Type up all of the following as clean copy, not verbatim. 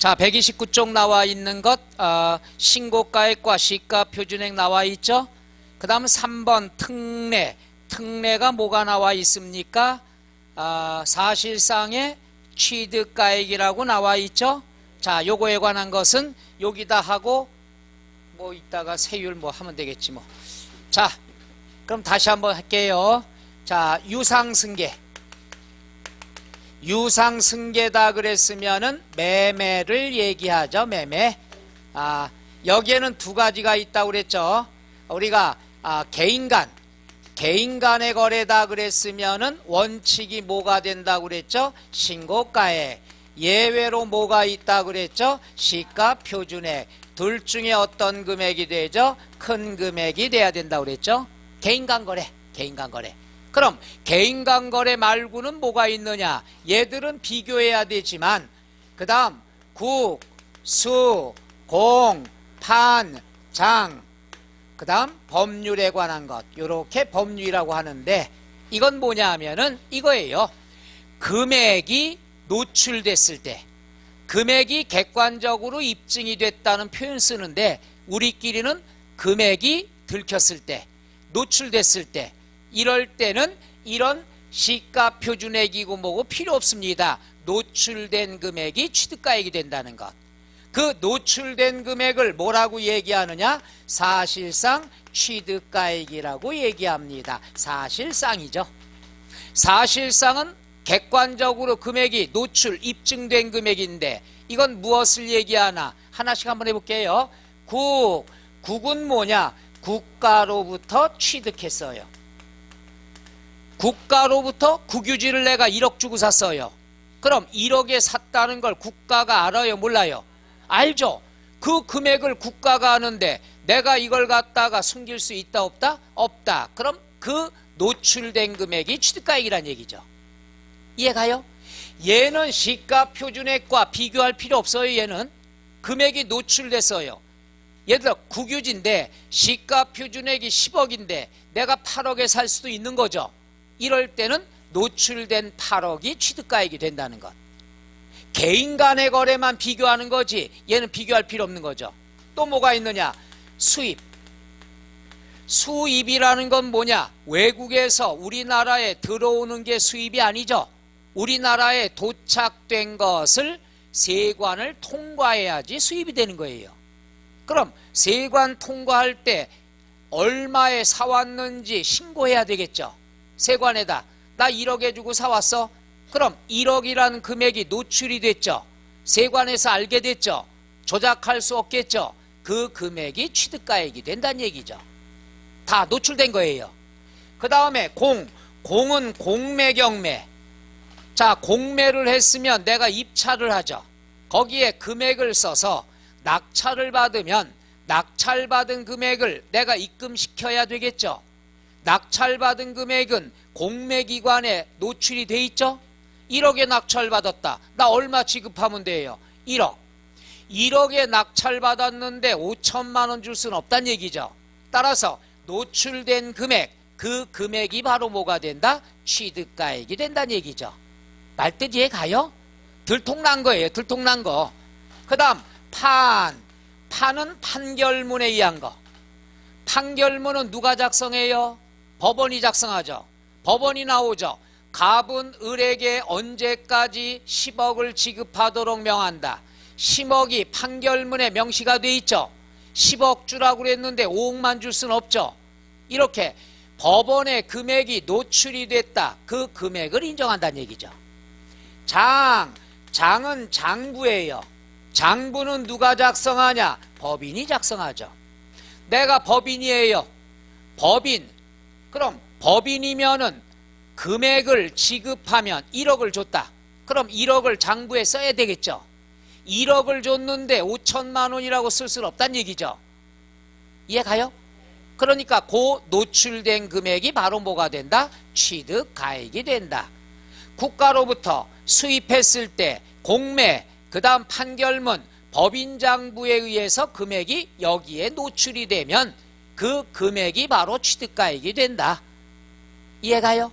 자, 129쪽 나와 있는 것, 신고가액과 시가표준액 나와 있죠. 그 다음 3번 특례. 특례가 뭐가 나와 있습니까? 사실상의 취득가액이라고 나와 있죠. 자, 요거에 관한 것은 여기다 하고 뭐 이따가 세율 뭐 하면 되겠지 뭐. 자, 그럼 다시 한번 할게요. 자, 유상승계. 유상승계다 그랬으면은 매매를 얘기하죠. 매매. 여기에는 두 가지가 있다고 그랬죠. 우리가 개인 간의 거래다 그랬으면은 원칙이 뭐가 된다고 그랬죠? 신고가액. 예외로 뭐가 있다고 그랬죠? 시가 표준액. 둘 중에 어떤 금액이 되죠? 큰 금액이 돼야 된다고 그랬죠? 개인 간 거래. 개인 간 거래. 그럼 개인 간 거래 말고는 뭐가 있느냐? 얘들은 비교해야 되지만 그 다음 국, 수, 공, 판, 장, 그 다음 법률에 관한 것, 요렇게 법률이라고 하는데 이건 뭐냐 하면은 이거예요. 금액이 노출됐을 때, 금액이 객관적으로 입증이 됐다는 표현 쓰는데 우리끼리는 금액이 들켰을 때, 노출됐을 때, 이럴 때는 이런 시가 표준액이고 뭐고 필요 없습니다. 노출된 금액이 취득가액이 된다는 것. 그 노출된 금액을 뭐라고 얘기하느냐? 사실상 취득가액이라고 얘기합니다. 사실상이죠. 사실상은 객관적으로 금액이 노출, 입증된 금액인데 이건 무엇을 얘기하나? 하나씩 한번 해볼게요. 국은 뭐냐? 국가로부터 취득했어요. 국가로부터 국유지를 내가 1억 주고 샀어요. 그럼 1억에 샀다는 걸 국가가 알아요? 몰라요? 알죠? 그 금액을 국가가 아는데 내가 이걸 갖다가 숨길 수 있다 없다? 없다. 그럼 그 노출된 금액이 취득가액이란 얘기죠. 이해가요? 얘는 시가표준액과 비교할 필요 없어요. 얘는 금액이 노출됐어요. 예를 들어 국유지인데 시가표준액이 10억인데 내가 8억에 살 수도 있는 거죠. 이럴 때는 노출된 8억이 취득가액이 된다는 것. 개인 간의 거래만 비교하는 거지 얘는 비교할 필요 없는 거죠. 또 뭐가 있느냐? 수입. 수입이라는 건 뭐냐? 외국에서 우리나라에 들어오는 게 수입이 아니죠. 우리나라에 도착된 것을 세관을 통과해야지 수입이 되는 거예요. 그럼 세관 통과할 때 얼마에 사왔는지 신고해야 되겠죠. 세관에다 나 1억에 주고 사왔어. 그럼 1억이라는 금액이 노출이 됐죠. 세관에서 알게 됐죠. 조작할 수 없겠죠. 그 금액이 취득가액이 된다는 얘기죠. 다 노출된 거예요. 그 다음에 공은 공매 경매. 자, 공매를 했으면 내가 입찰을 하죠. 거기에 금액을 써서 낙찰을 받으면 낙찰받은 금액을 내가 입금시켜야 되겠죠. 낙찰받은 금액은 공매기관에 노출이 돼 있죠. 1억에 낙찰받았다. 나 얼마 지급하면 돼요? 1억. 1억에 낙찰받았는데 5천만 원 줄 수는 없다는 얘기죠. 따라서 노출된 금액, 그 금액이 바로 뭐가 된다? 취득가액이 된다는 얘기죠. 말뜻 이해가요? 들통난 거예요. 들통난 거. 그 다음 판은 판결문에 의한 거. 판결문은 누가 작성해요? 법원이 작성하죠. 법원이 나오죠. 갑은 을에게 언제까지 10억을 지급하도록 명한다. 10억이 판결문에 명시가 돼 있죠. 10억 주라고 그랬는데 5억만 줄 수는 없죠. 이렇게 법원의 금액이 노출이 됐다. 그 금액을 인정한다는 얘기죠. 장은 장부예요. 장부는 누가 작성하냐? 법인이 작성하죠. 내가 법인이에요. 법인. 그럼 법인이면은 금액을 지급하면 1억을 줬다. 그럼 1억을 장부에 써야 되겠죠. 1억을 줬는데 5천만 원이라고 쓸 수는 없다는 얘기죠. 이해가요? 그러니까 그 노출된 금액이 바로 뭐가 된다? 취득가액이 된다. 국가로부터 수입했을 때 공매, 그 다음 판결문, 법인장부에 의해서 금액이 여기에 노출이 되면 그 금액이 바로 취득가액이 된다. 이해가요?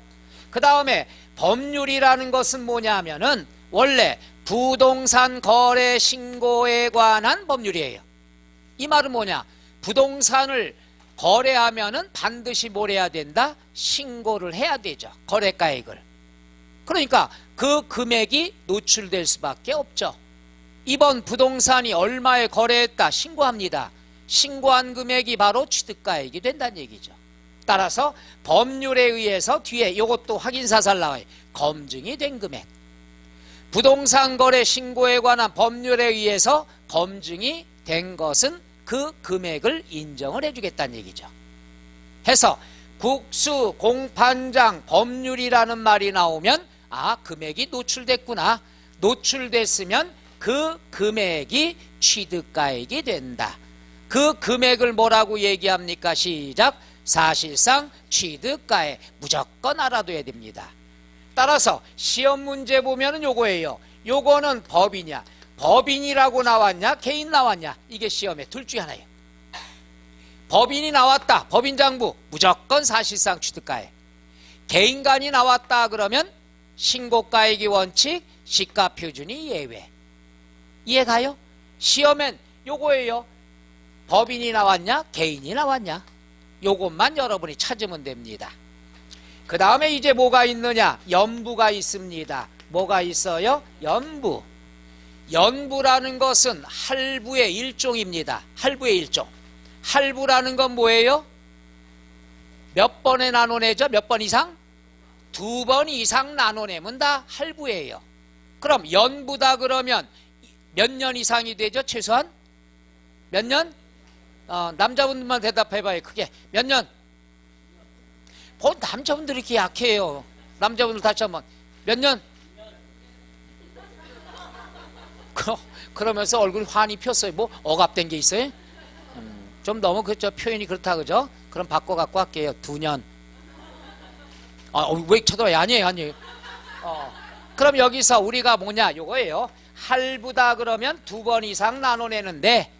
그 다음에 법률이라는 것은 뭐냐 하면은 원래 부동산 거래 신고에 관한 법률이에요. 이 말은 뭐냐? 부동산을 거래하면은 반드시 뭘 해야 된다? 신고를 해야 되죠. 거래가액을. 그러니까 그 금액이 노출될 수밖에 없죠. 이번 부동산이 얼마에 거래했다 신고합니다. 신고한 금액이 바로 취득가액이 된다는 얘기죠. 따라서 법률에 의해서 뒤에 이것도 확인사살 나와요. 검증이 된 금액. 부동산 거래 신고에 관한 법률에 의해서 검증이 된 것은 그 금액을 인정을 해주겠다는 얘기죠. 해서 국수, 공판장, 법률이라는 말이 나오면 아, 금액이 노출됐구나. 노출됐으면 그 금액이 취득가액이 된다. 그 금액을 뭐라고 얘기합니까? 시작. 사실상 취득가액. 무조건 알아둬야 됩니다. 따라서 시험 문제 보면은 요거예요. 요거는 법이냐? 법인이라고 나왔냐? 개인 나왔냐? 이게 시험에 둘 중에 하나예요. 법인이 나왔다. 법인장부. 무조건 사실상 취득가액. 개인간이 나왔다 그러면 신고가액이 원칙, 시가표준이 예외. 이해가요? 시험엔 요거예요. 법인이 나왔냐? 개인이 나왔냐? 요것만 여러분이 찾으면 됩니다. 그 다음에 이제 뭐가 있느냐? 연부가 있습니다. 뭐가 있어요? 연부. 연부라는 것은 할부의 일종입니다. 할부의 일종. 할부라는 건 뭐예요? 몇 번에 나눠내죠? 몇 번 이상? 2번 이상 나눠내면 다 할부예요. 그럼 연부다 그러면 몇 년 이상이 되죠? 최소한? 몇 년? 남자분들만 대답해봐요. 크게. 몇 년? 남자분들이 이렇게 약해요. 남자분들 다시 한번. 몇 년? 그러면서 얼굴 환히 폈어요. 뭐 억압된 게 있어요? 좀 너무 그죠? 표현이 그렇다 그죠? 그럼 바꿔갖고 할게요. 2년. 왜 쳐다봐요? 아니에요. 그럼 여기서 우리가 뭐냐? 요거예요. 할부다 그러면 2번 이상 나눠내는데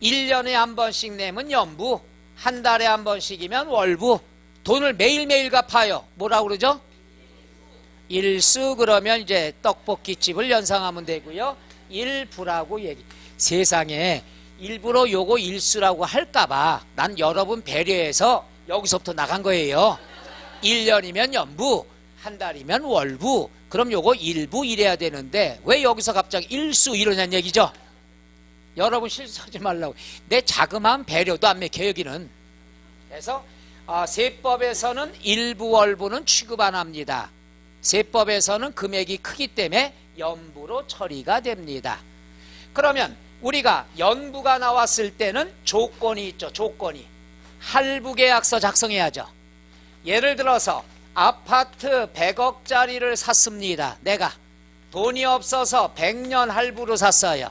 1년에 한 번씩 내면 연부, 한 달에 한 번씩이면 월부. 돈을 매일매일 갚아요. 뭐라고 그러죠? 일수. 그러면 이제 떡볶이집을 연상하면 되고요. 일부라고 얘기. 세상에 일부러 요거 일수라고 할까봐 난 여러분 배려해서 여기서부터 나간 거예요. 1년이면 연부, 한 달이면 월부. 그럼 요거 일부 이래야 되는데 왜 여기서 갑자기 일수 이러냐는 얘기죠. 여러분 실수하지 말라고. 내 자그마한 배려도 안 맥혀 여기는. 그래서 세법에서는 일부 월부는 취급 안 합니다. 세법에서는 금액이 크기 때문에 연부로 처리가 됩니다. 그러면 우리가 연부가 나왔을 때는 조건이 있죠. 조건이. 할부계약서 작성해야죠. 예를 들어서 아파트 100억짜리를 샀습니다. 내가 돈이 없어서 100년 할부로 샀어요.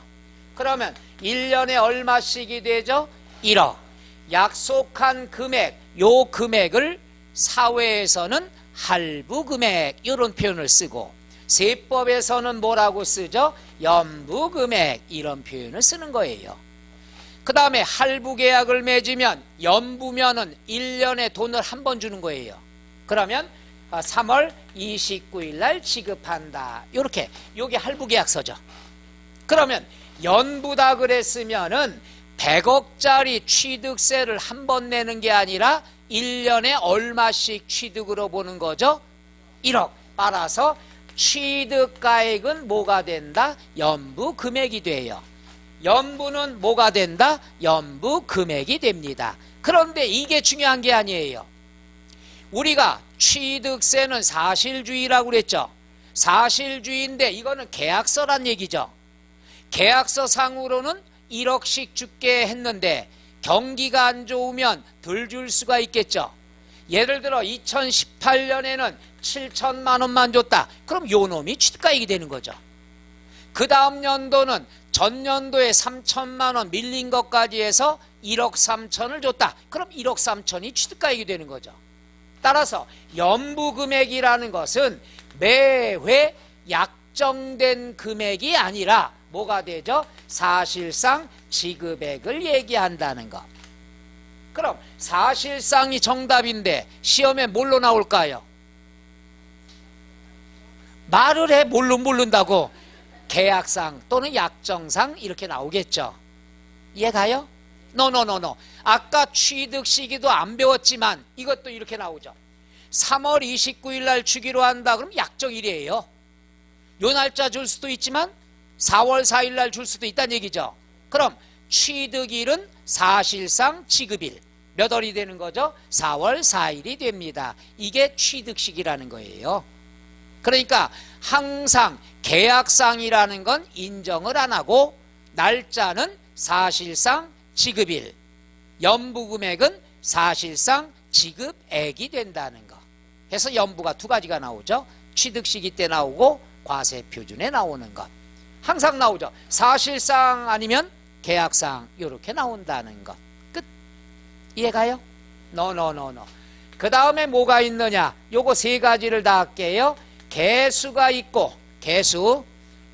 그러면 1년에 얼마씩이 되죠? 1억. 약속한 금액, 요 금액을 사회에서는 할부금액 이런 표현을 쓰고 세법에서는 뭐라고 쓰죠? 연부금액 이런 표현을 쓰는 거예요. 그 다음에 할부계약을 맺으면 연부면은 1년에 돈을 한 번 주는 거예요. 그러면 3월 29일 날 지급한다. 요렇게 요게 할부계약서죠. 그러면 연부다 그랬으면은 100억짜리 취득세를 한 번 내는 게 아니라 1년에 얼마씩 취득으로 보는 거죠? 1억. 따라서 취득가액은 뭐가 된다? 연부금액이 돼요. 연부는 뭐가 된다? 연부금액이 됩니다. 그런데 이게 중요한 게 아니에요. 우리가 취득세는 사실주의라고 그랬죠. 사실주의인데 이거는 계약서란 얘기죠. 계약서 상으로는 1억씩 줄게 했는데 경기가 안 좋으면 덜 줄 수가 있겠죠. 예를 들어 2018년에는 7천만 원만 줬다. 그럼 요 놈이 취득가액이 되는 거죠. 그 다음 연도는 전년도에 3천만 원 밀린 것까지 해서 1억 3천을 줬다. 그럼 1억 3천이 취득가액이 되는 거죠. 따라서 연부금액이라는 것은 매회 약정된 금액이 아니라 뭐가 되죠? 사실상 지급액을 얘기한다는 것. 그럼 사실상이 정답인데 시험에 뭘로 나올까요? 말을 해. 뭘로 모른다고. 계약상 또는 약정상 이렇게 나오겠죠. 이해가요? 노노노노. 아까 취득 시기도 안 배웠지만 이것도 이렇게 나오죠. 3월 29일 날 주기로 한다 그럼 약정일이에요. 요 날짜 줄 수도 있지만 4월 4일 날 줄 수도 있다는 얘기죠. 그럼 취득일은 사실상 지급일. 몇 월이 되는 거죠? 4월 4일이 됩니다. 이게 취득식이라는 거예요. 그러니까 항상 계약상이라는 건 인정을 안 하고 날짜는 사실상 지급일, 연부금액은 사실상 지급액이 된다는 거. 그래서 연부가 두 가지가 나오죠. 취득시기 때 나오고 과세표준에 나오는 것. 항상 나오죠. 사실상 아니면 계약상 이렇게 나온다는 것. 끝. 이해가요? 노노노노. 그 다음에 뭐가 있느냐? 요거 세 가지를 다 할게요. 개수가 있고 개수.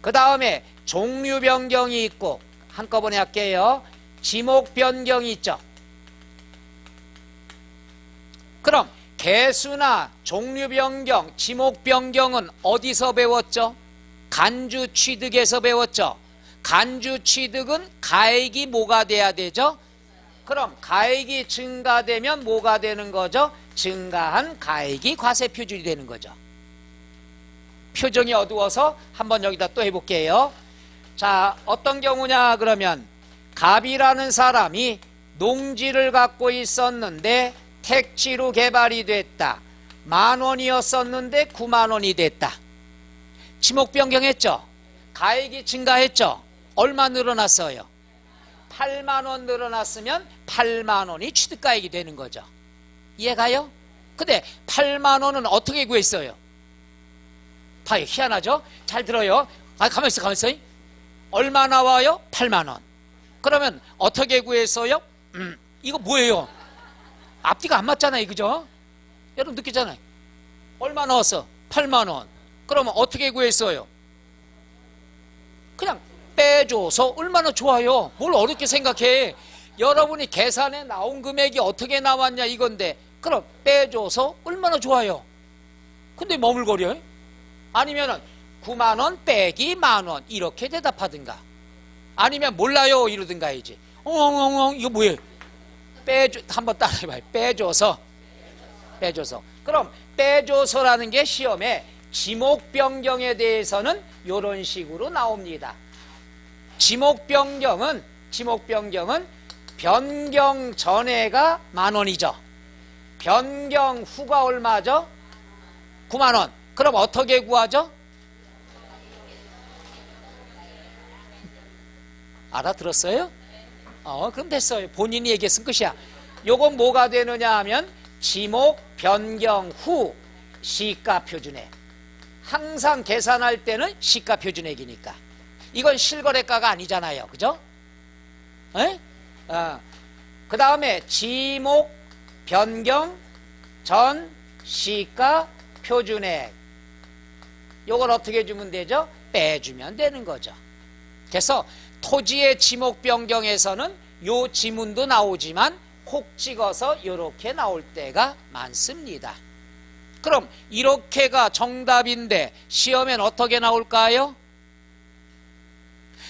그 다음에 종류 변경이 있고 한꺼번에 할게요. 지목 변경이 있죠. 그럼 개수나 종류 변경, 지목 변경은 어디서 배웠죠? 간주 취득에서 배웠죠. 간주 취득은 가액이 뭐가 돼야 되죠? 그럼 가액이 증가되면 뭐가 되는 거죠? 증가한 가액이 과세표준이 되는 거죠. 표정이 어두워서 한번 여기다 또 해볼게요. 자, 어떤 경우냐 그러면 갑이라는 사람이 농지를 갖고 있었는데 택지로 개발이 됐다. 10,000원이었었는데 90,000원이 됐다. 지목 변경했죠. 가액이 증가했죠. 얼마 늘어났어요? 80,000원 늘어났으면 80,000원이 취득가액이 되는 거죠. 이해가요? 근데 80,000원은 어떻게 구했어요? 다 희한하죠? 잘 들어요. 가만히 있어, 가만히 있어. 얼마 나와요? 80,000원. 그러면 어떻게 구했어요? 이거 뭐예요? 앞뒤가 안 맞잖아요, 그죠? 여러분 느끼잖아요. 얼마 나왔어? 80,000원. 그러면 어떻게 구했어요? 그냥 빼줘서 얼마나 좋아요. 뭘 어렵게 생각해. 여러분이 계산에 나온 금액이 어떻게 나왔냐 이건데 그럼 빼줘서 얼마나 좋아요. 근데 머물거려요? 아니면은 90,000원 빼기 10,000원 이렇게 대답하든가 아니면 몰라요 이러든가 해야지. 이거 뭐예요? 빼줘. 한번 따라해봐요. 빼줘서. 그럼 빼줘서라는 게 시험에 지목 변경에 대해서는 이런 식으로 나옵니다. 지목 변경은 변경 전에가 10,000원이죠. 변경 후가 얼마죠? 90,000원. 그럼 어떻게 구하죠? 알아들었어요? 그럼 됐어요. 본인이 얘기했으면 끝이야. 요건 뭐가 되느냐 하면 지목 변경 후 시가 표준액. 항상 계산할 때는 시가 표준액이니까. 이건 실거래가가 아니잖아요. 그죠? 그 다음에 지목 변경 전 시가 표준액. 요걸 어떻게 주면 되죠? 빼주면 되는 거죠. 그래서 토지의 지목 변경에서는 요 지문도 나오지만 콕 찍어서 이렇게 나올 때가 많습니다. 그럼 이렇게가 정답인데 시험엔 어떻게 나올까요?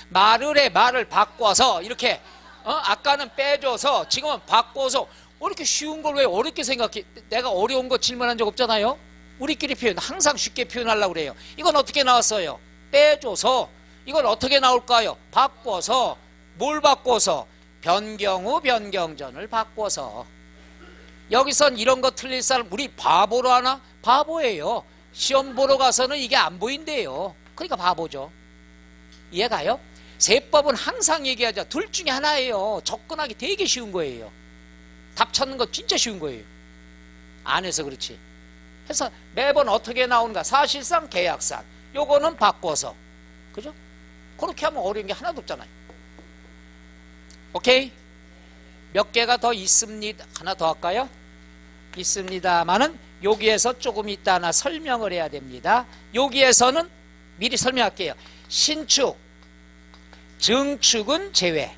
말을 바꿔서 이렇게 아까는 빼줘서 지금은 바꿔서 이렇게 쉬운 걸 왜 어렵게 생각해? 내가 어려운 거 질문한 적 없잖아요. 우리끼리 표현 항상 쉽게 표현하려고 그래요. 이건 어떻게 나왔어요? 빼줘서. 이건 어떻게 나올까요? 바꿔서. 뭘 바꿔서? 변경 후 변경 전을 바꿔서. 여기선 이런 거 틀릴 사람 우리 바보로 하나? 바보예요. 시험 보러 가서는 이게 안 보인대요. 그러니까 바보죠. 이해가요? 세법은 항상 얘기하자. 둘 중에 하나예요. 접근하기 되게 쉬운 거예요. 답 찾는 거 진짜 쉬운 거예요. 안 해서 그렇지. 그래서 매번 어떻게 나오는가? 사실상 계약상. 요거는 바꿔서. 그죠? 그렇게 하면 어려운 게 하나도 없잖아요. 오케이? 몇 개가 더 있습니다. 하나 더 할까요? 있습니다만은 여기에서 조금 이따 하나 설명을 해야 됩니다. 여기에서는 미리 설명할게요. 신축, 증축은 제외.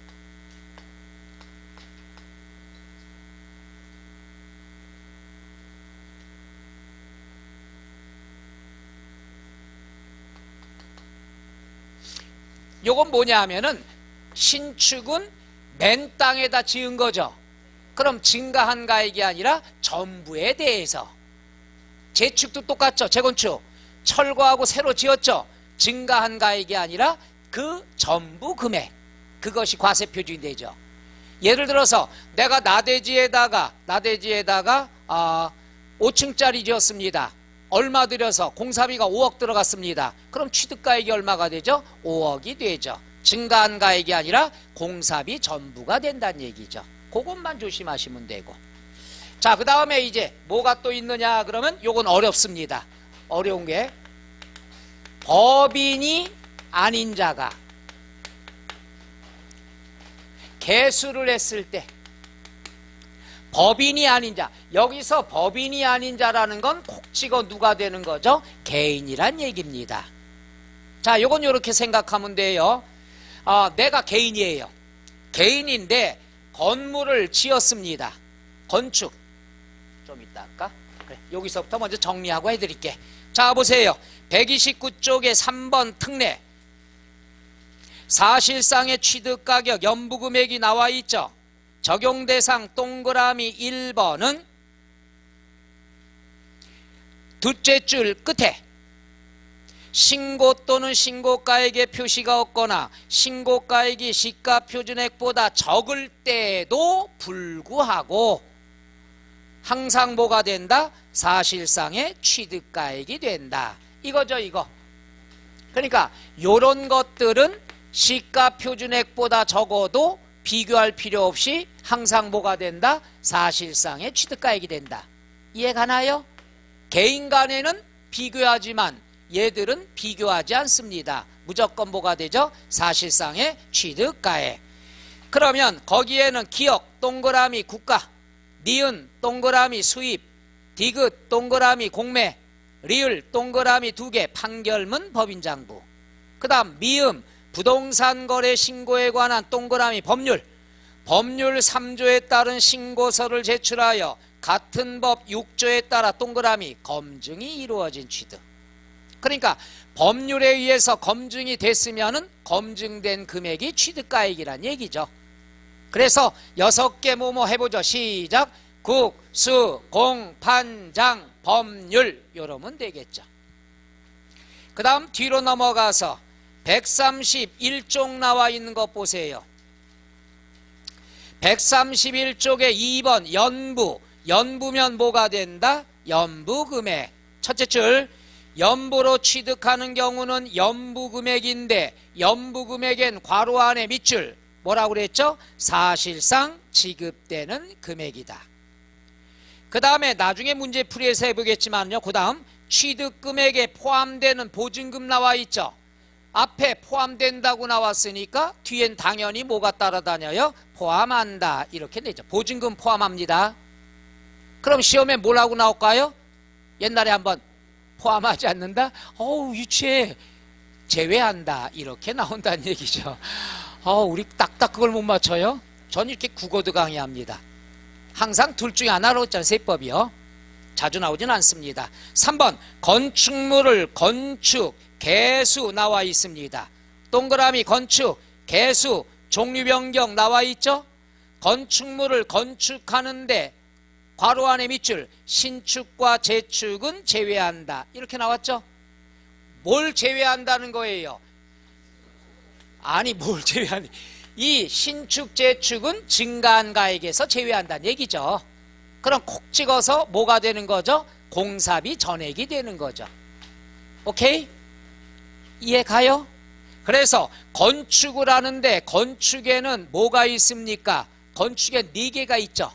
요건 뭐냐 하면은 신축은 맨 땅에다 지은 거죠. 그럼 증가한 가액이 아니라 전부에 대해서. 재축도 똑같죠. 재건축 철거하고 새로 지었죠. 증가한 가액이 아니라 그 전부 금액, 그것이 과세표준이 되죠. 예를 들어서 내가 나대지에다가 5층짜리 지었습니다. 얼마 들여서 공사비가 5억 들어갔습니다. 그럼 취득가액이 얼마가 되죠? 5억이 되죠. 증가한 가액이 아니라 공사비 전부가 된다는 얘기죠. 그것만 조심하시면 되고. 자, 그 다음에 이제 뭐가 또 있느냐 그러면 요건 어렵습니다. 어려운 게 법인이 아닌 자가 개수를 했을 때, 법인이 아닌 자, 여기서 법인이 아닌 자라는 건 콕 찍어 누가 되는 거죠? 개인이란 얘기입니다. 자, 요건 요렇게 생각하면 돼요. 내가 개인이에요. 개인인데 건물을 지었습니다. 건축 좀 이따 할까? 그래, 여기서부터 먼저 정리하고 해드릴게. 자, 보세요. 129쪽에 3번 특례, 사실상의 취득가격 연부금액이 나와 있죠. 적용대상 동그라미 1번은 둘째 줄 끝에 신고 또는 신고가액의 표시가 없거나 신고가액이 시가표준액보다 적을 때에도 불구하고 항상 뭐가 된다? 사실상의 취득가액이 된다. 이거죠, 이거. 그러니까 요런 것들은 시가표준액보다 적어도 비교할 필요 없이 항상 뭐가 된다? 사실상의 취득가액이 된다. 이해가나요? 개인 간에는 비교하지만 얘들은 비교하지 않습니다. 무조건 뭐가 되죠? 사실상의 취득가액. 그러면 거기에는 기억 동그라미 국가, 니은 동그라미 수입, 디귿 동그라미 공매, 리을 동그라미 2개 판결문 법인장부, 그 다음 미음 부동산 거래 신고에 관한 동그라미 법률, 법률 3조에 따른 신고서를 제출하여 같은 법 6조에 따라 동그라미 검증이 이루어진 취득. 그러니까 법률에 의해서 검증이 됐으면은 검증된 금액이 취득가액이란 얘기죠. 그래서 6개 뭐뭐 해보죠. 시작. 국, 수, 공, 판, 장, 법률 이러면 되겠죠. 그 다음 뒤로 넘어가서 131쪽 나와 있는 것 보세요. 131쪽에 2번 연부, 연부면 뭐가 된다? 연부금액. 첫째 줄, 연부로 취득하는 경우는 연부금액인데 연부금액엔 괄호 안에 밑줄 뭐라고 그랬죠? 사실상 지급되는 금액이다. 그 다음에 나중에 문제풀이에서 해보겠지만요. 그 다음 취득금액에 포함되는 보증금 나와 있죠. 앞에 포함된다고 나왔으니까 뒤엔 당연히 뭐가 따라다녀요? 포함한다. 이렇게 되죠. 보증금 포함합니다. 그럼 시험에 뭐라고 나올까요? 옛날에 한번 포함하지 않는다? 어우 유치해. 제외한다. 이렇게 나온다는 얘기죠. 우리 딱딱 그걸 못 맞춰요? 전 이렇게 국어도 강의합니다. 항상 둘 중에 하나로 했잖아요. 세법이요. 자주 나오진 않습니다. 3번 건축물을 건축 개수 나와 있습니다. 동그라미 건축 개수 종류 변경 나와 있죠. 건축물을 건축하는데 괄호 안에 밑줄 신축과 재축은 제외한다. 이렇게 나왔죠. 뭘 제외한다는 거예요? 아니 뭘 제외하니, 이 신축 재축은 증가한 가액에서 제외한다는 얘기죠. 그럼 콕 찍어서 뭐가 되는 거죠? 공사비 전액이 되는 거죠. 오케이? 이해가요? 그래서 건축을 하는데 건축에는 뭐가 있습니까? 건축에 4개가 있죠.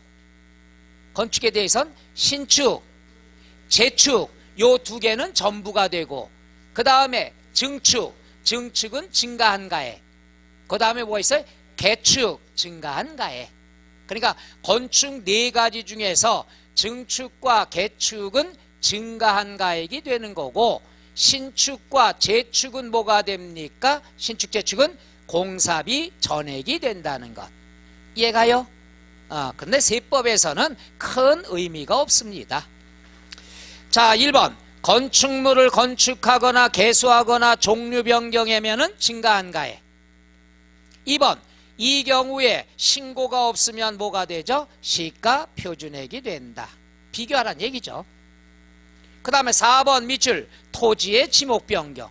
건축에 대해서는 신축, 재축 요 2개는 전부가 되고, 그 다음에 증축, 증축은 증가한 가액, 그 다음에 뭐가 있어요? 개축, 증가한 가액. 그러니까 건축 4가지 중에서 증축과 개축은 증가한 가액이 되는 거고, 신축과 재축은 뭐가 됩니까? 신축 재축은 공사비 전액이 된다는 것. 이해가요? 근데 세법에서는 큰 의미가 없습니다. 자, 1번 건축물을 건축하거나 개수하거나 종류 변경하면은 증가한 가액. 2번 이 경우에 신고가 없으면 뭐가 되죠? 시가 표준액이 된다. 비교하라는 얘기죠. 그 다음에 4번 밑줄 토지의 지목 변경.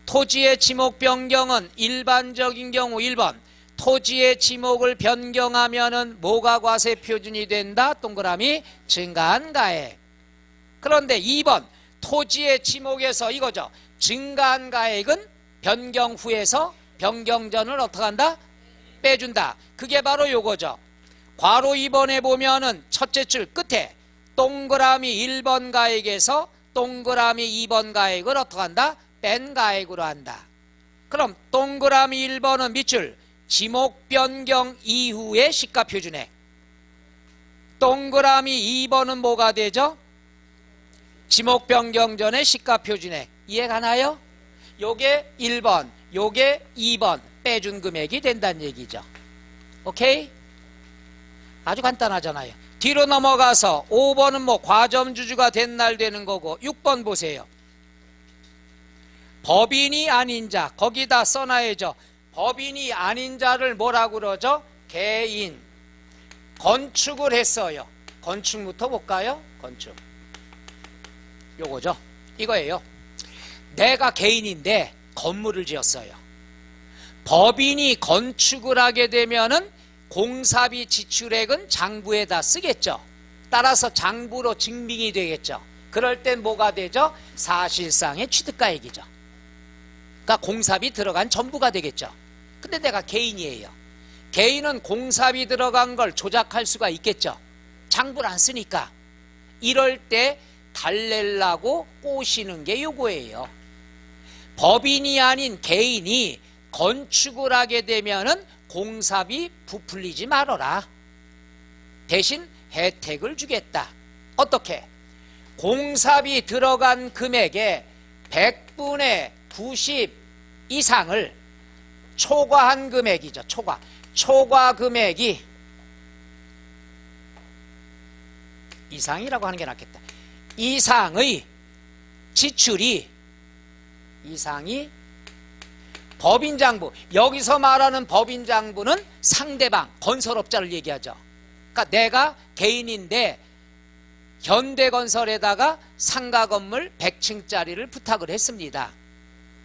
토지의 지목 변경은 일반적인 경우 1번 토지의 지목을 변경하면은 뭐가 과세 표준이 된다? 동그라미 증가한 가액. 그런데 2번 토지의 지목에서 이거죠. 증가한 가액은 변경 후에서 변경 전을 어떻게 한다? 빼준다. 그게 바로 요거죠. 괄호 2번에 보면은 첫째 줄 끝에 동그라미 1번 가액에서 동그라미 2번 가액을 어떻게 한다? 뺀 가액으로 한다. 그럼 동그라미 1번은 밑줄 지목 변경 이후의 시가 표준액. 동그라미 2번은 뭐가 되죠? 지목 변경 전의 시가 표준액. 이해가나요? 요게 1번, 요게 2번 빼준 금액이 된다는 얘기죠. 오케이? 아주 간단하잖아요. 뒤로 넘어가서 5번은 뭐 과점주주가 된 날 되는 거고 6번 보세요. 법인이 아닌 자, 거기다 써놔야죠. 법인이 아닌 자를 뭐라고 그러죠? 개인. 건축을 했어요. 건축부터 볼까요? 건축. 요거죠. 이거예요. 내가 개인인데 건물을 지었어요. 법인이 건축을 하게 되면은 공사비 지출액은 장부에다 쓰겠죠. 따라서 장부로 증빙이 되겠죠. 그럴 땐 뭐가 되죠? 사실상의 취득가액이죠. 그러니까 공사비 들어간 전부가 되겠죠. 근데 내가 개인이에요. 개인은 공사비 들어간 걸 조작할 수가 있겠죠. 장부를 안 쓰니까. 이럴 때 달래려고 꼬시는 게 요거예요. 법인이 아닌 개인이 건축을 하게 되면은 공사비 부풀리지 말아라. 대신 혜택을 주겠다. 어떻게? 공사비 들어간 금액의 100분의 90 이상을 초과한 금액이죠. 초과 금액이 이상이라고 하는 게 낫겠다. 이상의 지출이 이상이 법인장부. 여기서 말하는 법인장부는 상대방 건설업자를 얘기하죠. 그러니까 내가 개인인데 현대건설에다가 상가건물 100층짜리를 부탁을 했습니다.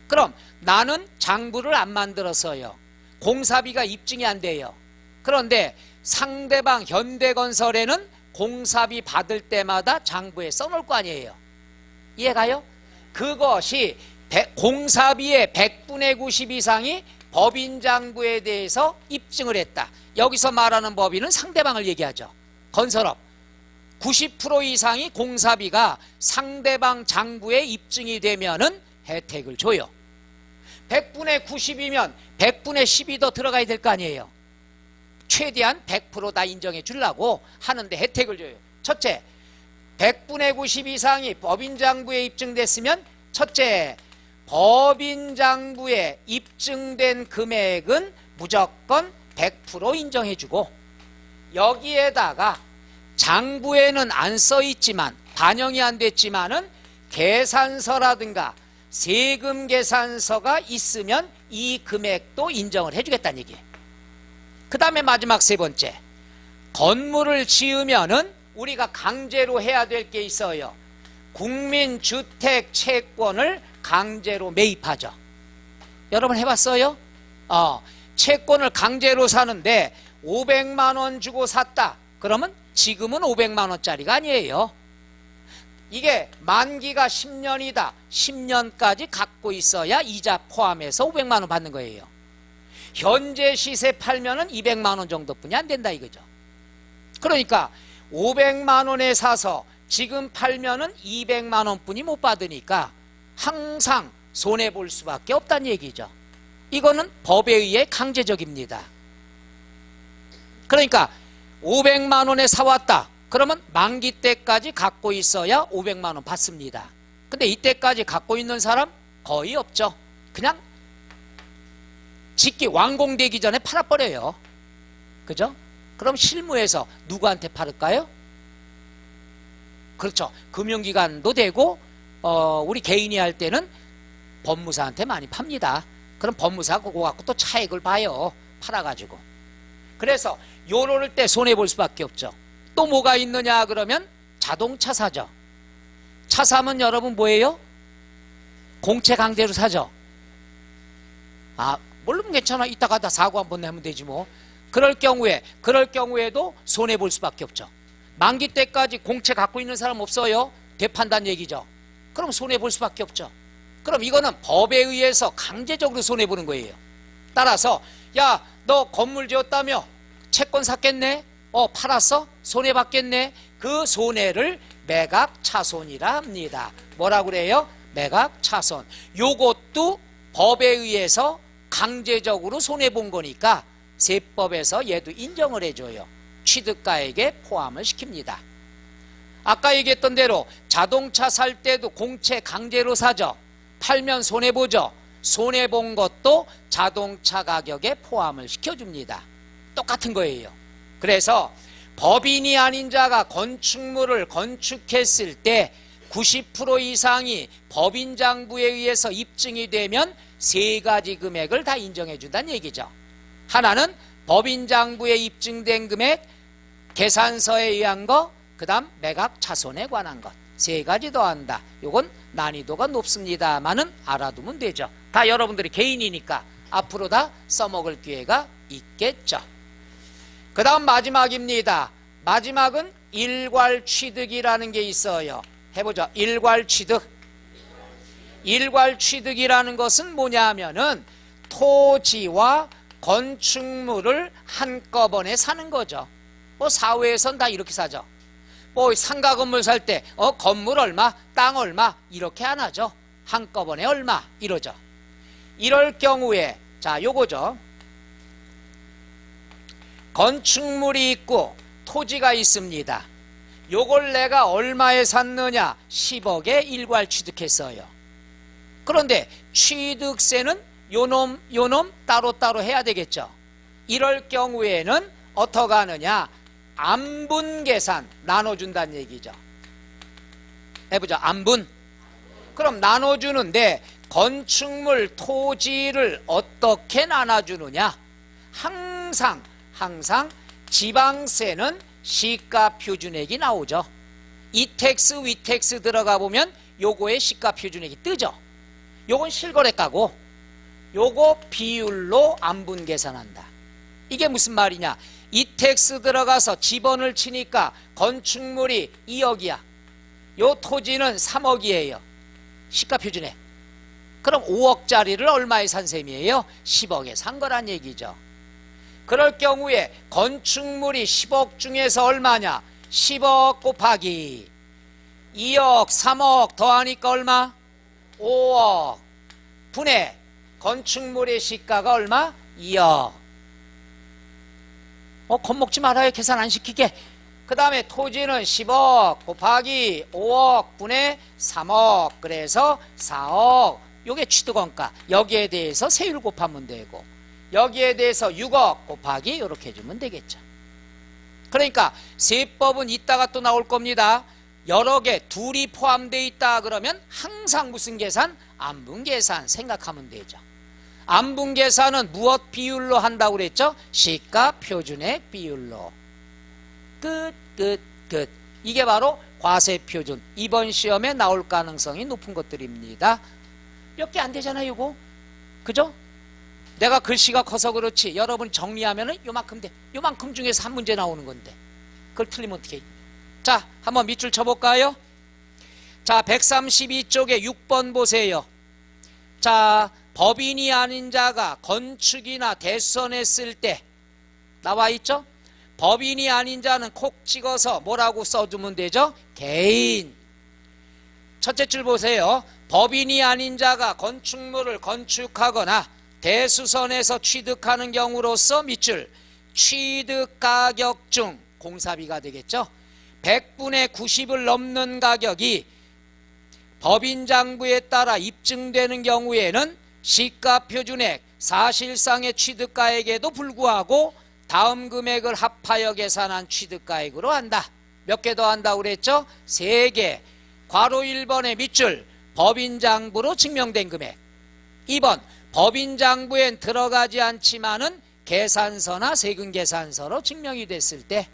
그럼 나는 장부를 안 만들었어요. 공사비가 입증이 안 돼요. 그런데 상대방 현대건설에는 공사비 받을 때마다 장부에 써놓을 거 아니에요. 이해가요? 그것이 공사비의 100분의 90 이상이 법인장부에 대해서 입증을 했다. 여기서 말하는 법인은 상대방을 얘기하죠. 건설업 90% 이상이 공사비가 상대방 장부에 입증이 되면은 혜택을 줘요. 100분의 90이면 100분의 10이 더 들어가야 될 거 아니에요. 최대한 100% 다 인정해 주려고 하는데 혜택을 줘요. 첫째, 100분의 90 이상이 법인장부에 입증됐으면 첫째, 법인장부에 입증된 금액은 무조건 100% 인정해 주고 여기에다가 장부에는 안 써 있지만 반영이 안 됐지만은 계산서라든가 세금 계산서가 있으면 이 금액도 인정을 해주겠다는 얘기예요. 그 다음에 마지막 세 번째, 건물을 지으면은 우리가 강제로 해야 될 게 있어요. 국민주택 채권을 강제로 매입하죠. 여러분 해봤어요? 채권을 강제로 사는데 500만 원 주고 샀다. 그러면 지금은 500만 원짜리가 아니에요. 이게 만기가 10년이다. 10년까지 갖고 있어야 이자 포함해서 500만 원 받는 거예요. 현재 시세 팔면은 200만 원 정도뿐이 안 된다 이거죠. 그러니까 500만 원에 사서 지금 팔면은 200만 원뿐이 못 받으니까 항상 손해볼 수밖에 없다는 얘기죠. 이거는 법에 의해 강제적입니다. 그러니까 500만 원에 사왔다. 그러면 만기 때까지 갖고 있어야 500만 원 받습니다. 근데 이때까지 갖고 있는 사람 거의 없죠. 그냥 짓기 완공되기 전에 팔아버려요. 그죠? 그럼 실무에서 누구한테 팔을까요? 그렇죠. 금융기관도 되고 우리 개인이 할 때는 법무사한테 많이 팝니다. 그럼 법무사가 그거 갖고 또 차익을 봐요. 팔아가지고. 그래서 요럴 때 손해볼 수밖에 없죠. 또 뭐가 있느냐 그러면 자동차 사죠. 차 사면 여러분 뭐예요? 공채 강제로 사죠. 물론 괜찮아. 이따가 다 사고 한번 내면 되지 뭐. 그럴 경우에도 손해볼 수밖에 없죠. 만기 때까지 공채 갖고 있는 사람 없어요? 되판단 얘기죠. 그럼 손해볼 수밖에 없죠. 그럼 이거는 법에 의해서 강제적으로 손해보는 거예요. 따라서 야, 너 건물 지었다며? 채권 샀겠네? 팔았어? 손해받겠네? 그 손해를 매각차손이라 합니다. 뭐라고 그래요? 매각차손. 요것도 법에 의해서 강제적으로 손해본 거니까 세법에서 얘도 인정을 해줘요. 취득가액에 포함을 시킵니다. 아까 얘기했던 대로 자동차 살 때도 공채 강제로 사죠. 팔면 손해보죠. 손해본 것도 자동차 가격에 포함을 시켜줍니다. 똑같은 거예요. 그래서 법인이 아닌 자가 건축물을 건축했을 때 90% 이상이 법인장부에 의해서 입증이 되면 세 가지 금액을 다 인정해 준다는 얘기죠. 하나는 법인장부에 입증된 금액, 계산서에 의한 거, 그 다음 매각차손에 관한 것. 세 가지 더한다. 요건 난이도가 높습니다만은 알아두면 되죠. 다 여러분들이 개인이니까 앞으로 다 써먹을 기회가 있겠죠. 그 다음 마지막입니다. 마지막은 일괄취득이라는 게 있어요. 해보죠. 일괄취득. 일괄취득이라는 것은 뭐냐 하면은 토지와 건축물을 한꺼번에 사는 거죠. 사회에선 다 이렇게 사죠. 상가 건물 살 때 건물 얼마, 땅 얼마 이렇게 안 하죠. 한꺼번에 얼마 이러죠. 이럴 경우에 자 요거죠. 건축물이 있고 토지가 있습니다. 요걸 내가 얼마에 샀느냐? 10억에 일괄취득했어요. 그런데 취득세는 요놈 따로따로 해야 되겠죠. 이럴 경우에는 어떻게 하느냐? 안분계산 나눠준다는 얘기죠. 해보죠. 안분. 그럼 나눠주는데 건축물 토지를 어떻게 나눠주느냐? 항상 지방세는 시가표준액이 나오죠. 이택스 위택스 들어가 보면 요거의 시가표준액이 뜨죠. 요건 실거래가고 요거 비율로 안분 계산한다. 이게 무슨 말이냐? 이택스 들어가서 지번을 치니까 건축물이 2억이야. 요 토지는 3억이에요. 시가표준액. 그럼 5억짜리를 얼마에 산 셈이에요? 10억에 산 거란 얘기죠. 그럴 경우에 건축물이 10억 중에서 얼마냐? 10억 곱하기 2억 3억 더하니까 얼마? 5억 분의 건축물의 시가가 얼마? 2억. 겁먹지 말아요. 계산 안 시키게. 그 다음에 토지는 10억 곱하기 5억 분의 3억 그래서 4억. 요게 취득원가. 여기에 대해서 세율 곱하면 되고 여기에 대해서 6억 곱하기 이렇게 해주면 되겠죠. 그러니까 세법은 이따가 또 나올 겁니다. 여러 개 둘이 포함되어 있다 그러면 항상 무슨 계산? 안분계산 생각하면 되죠. 안분계산은 무엇 비율로 한다고 그랬죠? 시가표준액 비율로. 끝. 이게 바로 과세표준. 이번 시험에 나올 가능성이 높은 것들입니다. 몇 개 안 되잖아요 이거. 그죠? 내가 글씨가 커서 그렇지 여러분 정리하면은 요만큼 돼. 요만큼 중에서 한 문제 나오는 건데 그걸 틀리면 어떻게 해? 자, 한번 밑줄 쳐볼까요? 자, 132쪽에 6번 보세요. 자, 법인이 아닌 자가 건축이나 대선했을 때 나와 있죠? 법인이 아닌 자는 콕 찍어서 뭐라고 써주면 되죠? 개인. 첫째 줄 보세요. 법인이 아닌 자가 건축물을 건축하거나 대수선에서 취득하는 경우로서 밑줄 취득가격 중 공사비가 되겠죠. 100분의 90을 넘는 가격이 법인장부에 따라 입증되는 경우에는 시가표준액 사실상의 취득가액에도 불구하고 다음 금액을 합하여 계산한 취득가액으로 한다. 몇 개 더 한다고 그랬죠? 3개. 괄호 1번의 밑줄 법인장부로 증명된 금액. 2번 법인장부엔 들어가지 않지만은 계산서나 세금 계산서로 증명이 됐을 때,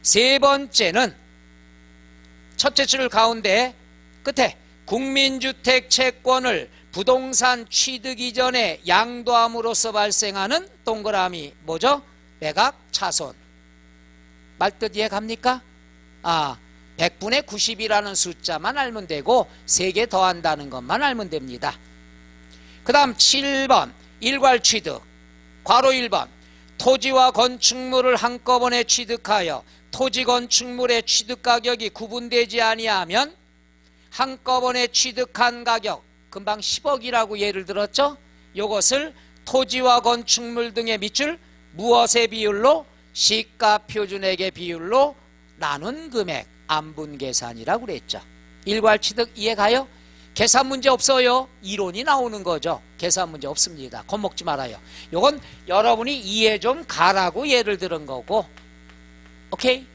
세 번째는 첫째 줄 가운데 끝에 국민주택 채권을 부동산 취득 이전에 양도함으로써 발생하는 동그라미 뭐죠? 매각 차손. 말뜻 이해갑니까? 100분의 90이라는 숫자만 알면 되고 3개 더한다는 것만 알면 됩니다. 그 다음 7번 일괄 취득. 괄호 1번 토지와 건축물을 한꺼번에 취득하여 토지 건축물의 취득가격이 구분되지 아니하면 한꺼번에 취득한 가격, 금방 10억이라고 예를 들었죠? 이것을 토지와 건축물 등의 밑줄 무엇의 비율로? 시가표준액의 비율로 나눈 금액, 안분계산이라고 그랬죠. 일괄취득 이해가요? 계산 문제 없어요. 이론이 나오는 거죠. 계산 문제 없습니다. 겁먹지 말아요. 이건 여러분이 이해 좀 가라고 예를 들은 거고. 오케이?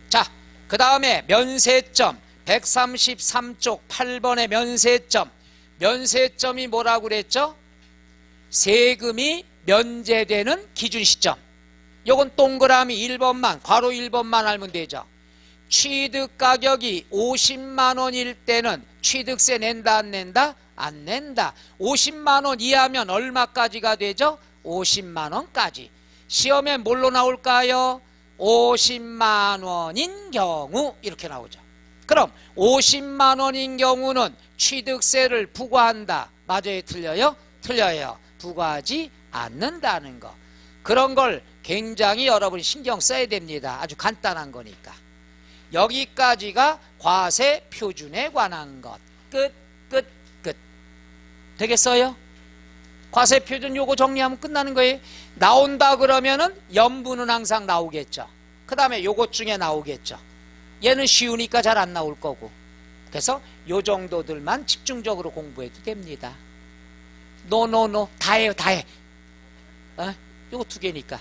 자, 그 다음에 면세점 133쪽 8번의 면세점. 면세점이 뭐라고 그랬죠? 세금이 면제되는 기준 시점. 요건 동그라미 1번만, 괄호 1번만 알면 되죠. 취득 가격이 50만 원일 때는 취득세 낸다 안 낸다? 안 낸다. 50만 원 이하면 얼마까지가 되죠? 50만 원까지. 시험에 뭘로 나올까요? 50만 원인 경우 이렇게 나오죠. 그럼 50만 원인 경우는 취득세를 부과한다. 맞아요? 틀려요? 틀려요. 부과하지 않는다는 거. 그런 걸 굉장히 여러분이 신경 써야 됩니다. 아주 간단한 거니까. 여기까지가 과세 표준에 관한 것. 끝. 되겠어요? 과세 표준 요거 정리하면 끝나는 거예요. 나온다 그러면은 연분은 항상 나오겠죠. 그 다음에 요것 중에 나오겠죠. 얘는 쉬우니까 잘 안 나올 거고. 그래서 요 정도들만 집중적으로 공부해도 됩니다. 노 다 해요. 요거 2개니까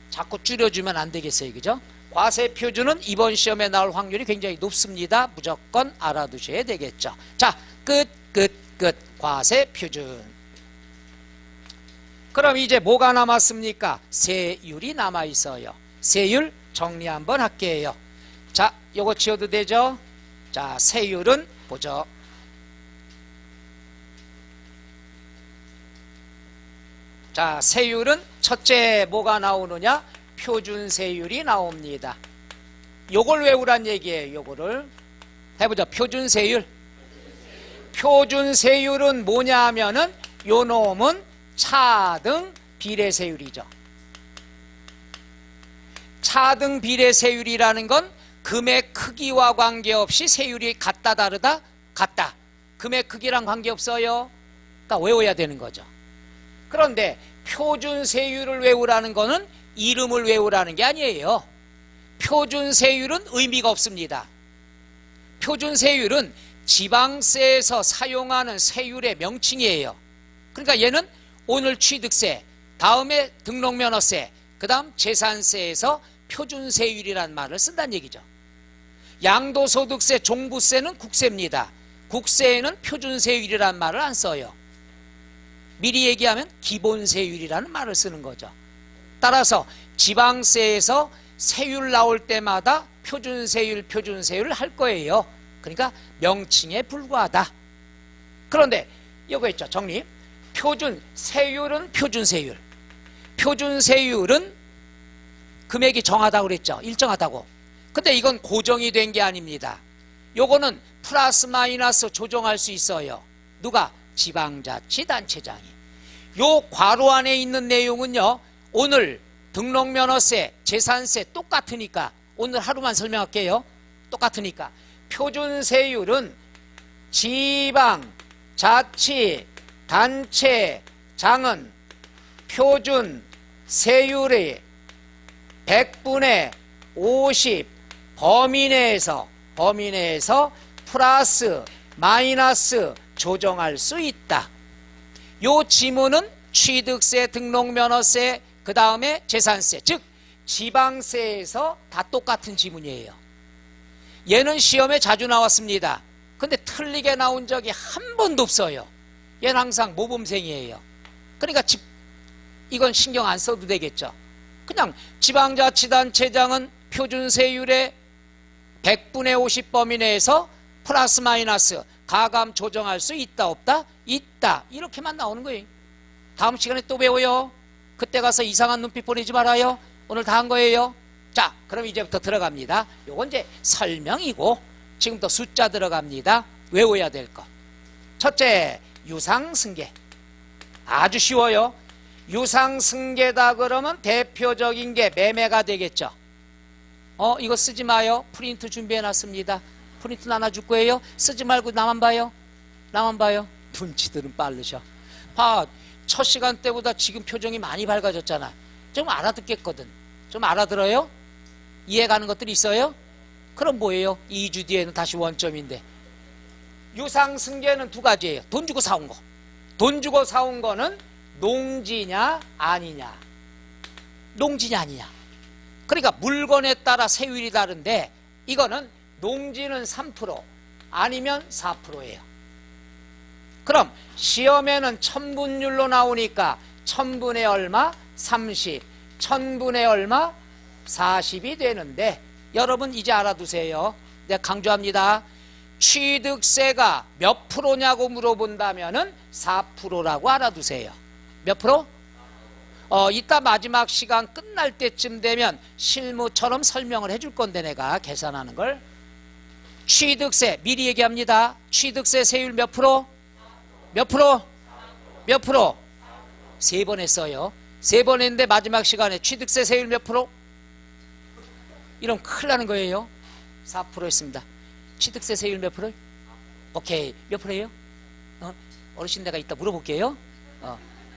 자꾸 줄여주면 안 되겠어요. 그죠? 과세 표준은 이번 시험에 나올 확률이 굉장히 높습니다. 무조건 알아두셔야 되겠죠. 자, 끝. 과세 표준. 그럼 이제 뭐가 남았습니까? 세율이 남아 있어요. 세율 정리 한번 할게요. 자, 요거 지워도 되죠? 자, 세율은 보죠. 자, 세율은 첫째 뭐가 나오느냐? 표준세율이 나옵니다. 요걸 외우란 얘기예요. 요거를 해보죠. 표준세율. 표준세율은 뭐냐 하면은 요 놈은 차등 비례세율이죠. 차등 비례세율이라는 건 금액 크기와 관계없이 세율이 같다 다르다? 같다. 금액 크기랑 관계없어요. 그러니까 외워야 되는 거죠. 그런데 표준세율을 외우라는 거는 이름을 외우라는 게 아니에요. 표준세율은 의미가 없습니다. 표준세율은 지방세에서 사용하는 세율의 명칭이에요. 그러니까 얘는 오늘 취득세, 다음에 등록면허세, 그 다음 재산세에서 표준세율이라는 말을 쓴다는 얘기죠. 양도소득세, 종부세는 국세입니다. 국세에는 표준세율이라는 말을 안 써요. 미리 얘기하면 기본세율이라는 말을 쓰는 거죠. 따라서 지방세에서 세율 나올 때마다 표준세율을 할 거예요. 그러니까 명칭에 불과하다. 그런데 이거 있죠. 정리. 표준세율은 표준세율. 표준세율은 금액이 정하다고 그랬죠. 일정하다고. 근데 이건 고정이 된 게 아닙니다. 요거는 플러스 마이너스 조정할 수 있어요. 누가? 지방자치단체장이. 요 괄호 안에 있는 내용은요, 오늘 등록면허세, 재산세 똑같으니까 오늘 하루만 설명할게요. 똑같으니까 표준세율은 지방자치단체장은 표준세율의 100분의 50 범위 내에서 플러스 마이너스 조정할 수 있다. 요 지문은 취득세, 등록면허세, 그 다음에 재산세, 즉 지방세에서 다 똑같은 지문이에요. 얘는 시험에 자주 나왔습니다. 근데 틀리게 나온 적이 한 번도 없어요. 얘는 항상 모범생이에요. 그러니까 이건 신경 안 써도 되겠죠. 그냥 지방자치단체장은 표준세율의 100분의 50 범위 내에서 플러스 마이너스 가감 조정할 수 있다 없다? 있다. 이렇게만 나오는 거예요. 다음 시간에 또 배워요. 그때 가서 이상한 눈빛 보내지 말아요. 오늘 다 한 거예요. 자, 그럼 이제부터 들어갑니다. 요건 이제 설명이고 지금부터 숫자 들어갑니다. 외워야 될 것. 첫째, 유상승계. 아주 쉬워요. 유상승계다 그러면 대표적인 게 매매가 되겠죠. 이거 쓰지 마요. 프린트 준비해놨습니다. 프린트 나눠줄 거예요. 쓰지 말고 나만 봐요. 나만 봐요. 눈치들은 빠르셔. 봐, 첫 시간 때보다 지금 표정이 많이 밝아졌잖아. 좀 알아듣겠거든. 좀 알아들어요? 이해가는 것들이 있어요? 그럼 뭐예요? 2주 뒤에는 다시 원점인데. 유상승계는 두 가지예요. 돈 주고 사온 거. 돈 주고 사온 거는 농지냐 아니냐. 농지냐 아니냐. 그러니까 물건에 따라 세율이 다른데 이거는 농지는 3% 아니면 4%예요. 그럼 시험에는 천분율로 나오니까 천분의 얼마? 30. 천분의 얼마? 40이 되는데 여러분 이제 알아두세요. 내가 강조합니다. 취득세가 몇 프로냐고 물어본다면은 4%라고 알아두세요. 몇 프로? 이따 마지막 시간 끝날 때쯤 되면 실무처럼 설명을 해줄 건데 내가 계산하는 걸. 취득세 미리 얘기합니다. 취득세 세율 몇 프로? 몇 프로? 몇 프로? 3번 했어요. 3번 했는데 마지막 시간에 취득세 세율 몇 프로? 이러면 큰일 나는 거예요. 4% 했습니다. 취득세 세율 몇 프로? 오케이. 몇 프로예요? 어르신 내가 이따 물어볼게요.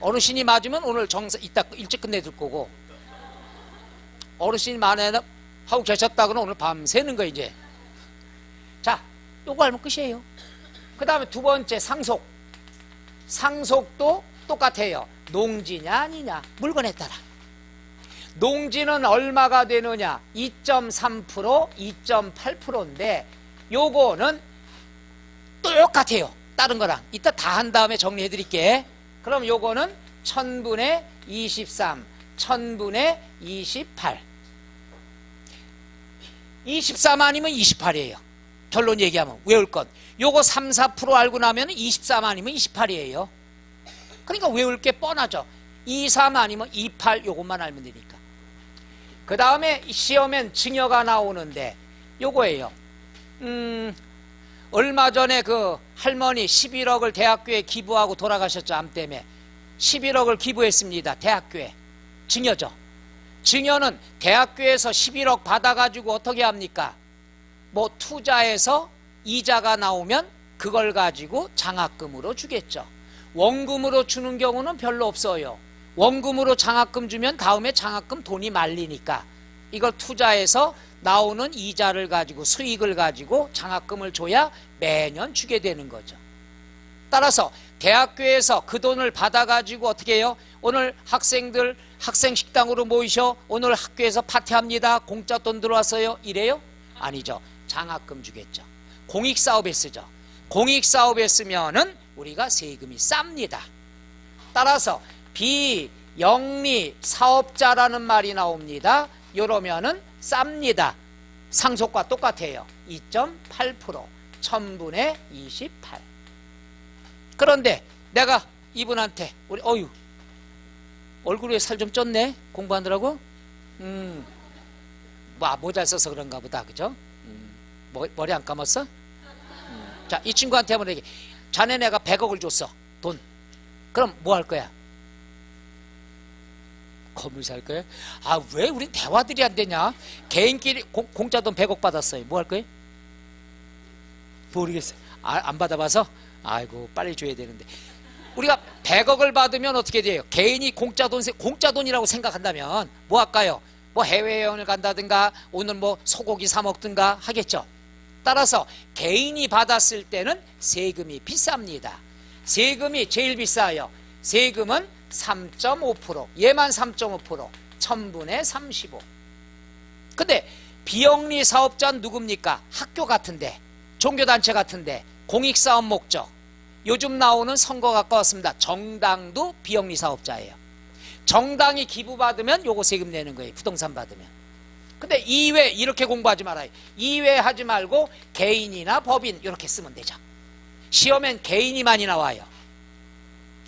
어르신이 맞으면 오늘 이따 일찍 끝내줄 거고, 어르신이 만에 하고 계셨다 그러면 오늘 밤새는 거 이제. 자, 요거 알면 끝이에요. 그 다음에 두 번째 상속. 상속도 똑같아요. 농지냐 아니냐. 물건에 따라. 농지는 얼마가 되느냐? 2.3%, 2.8%인데 요거는 똑같아요. 다른 거랑. 이따 다 한 다음에 정리해 드릴게. 그럼 요거는 1000분의 23, 1000분의 28. 23 아니면 28이에요. 결론 얘기하면 외울 건. 요거 3, 4% 알고 나면 23 아니면 28이에요. 그러니까 외울 게 뻔하죠. 23 아니면 28 요것만 알면 되니까. 그 다음에 시험엔 증여가 나오는데 요거예요. 얼마 전에 그 할머니 11억을 대학교에 기부하고 돌아가셨죠. 암 때문에 11억을 기부했습니다. 대학교에. 증여죠. 증여는 대학교에서 11억 받아가지고 어떻게 합니까? 뭐 투자해서 이자가 나오면 그걸 가지고 장학금으로 주겠죠. 원금으로 주는 경우는 별로 없어요. 원금으로 장학금 주면 다음에 장학금 돈이 말리니까 이걸 투자해서 나오는 이자를 가지고 수익을 가지고 장학금을 줘야 매년 주게 되는 거죠. 따라서 대학교에서 그 돈을 받아가지고 어떻게 해요? 오늘 학생들 학생식당으로 모이셔. 오늘 학교에서 파티합니다. 공짜 돈 들어왔어요. 이래요? 아니죠. 장학금 주겠죠. 공익사업에 쓰죠. 공익사업에 쓰면은 우리가 세금이 쌉니다. 따라서 비영리 사업자라는 말이 나옵니다. 이러면은 쌉니다. 상속과 똑같아요. 2.8%, 1000분의 28. 그런데 내가 이분한테 우리 얼굴에 살 좀 쪘네. 공부하느라고. 모자 써서 그런가 보다. 그죠? 머리 안 감았어? 자, 이 친구한테 한번 얘기해. 자네 내가 100억을 줬어. 돈. 그럼 뭐 할 거야? 건물 살 거야? 아, 왜 우린 대화들이 안 되냐? 개인끼리 공짜 돈 100억 받았어요. 뭐 할 거예요? 모르겠어요. 안 받아봐서? 아이고, 빨리 줘야 되는데. 우리가 100억을 받으면 어떻게 돼요? 개인이 공짜 돈이라고 생각한다면 뭐 할까요? 뭐 해외여행을 간다든가 오늘 뭐 소고기 사 먹든가 하겠죠. 따라서 개인이 받았을 때는 세금이 비쌉니다. 세금이 제일 비싸요. 세금은 3.5%, 얘만 3.5%, 1000분의 35. 근데 비영리 사업자는 누굽니까? 학교 같은데, 종교단체 같은데, 공익사업 목적. 요즘 나오는 선거 가까웠습니다. 정당도 비영리 사업자예요. 정당이 기부받으면 요거 세금 내는 거예요. 부동산 받으면. 근데 이외 이렇게 공부하지 말아요. 이외 하지 말고 개인이나 법인 이렇게 쓰면 되죠. 시험엔 개인이 많이 나와요.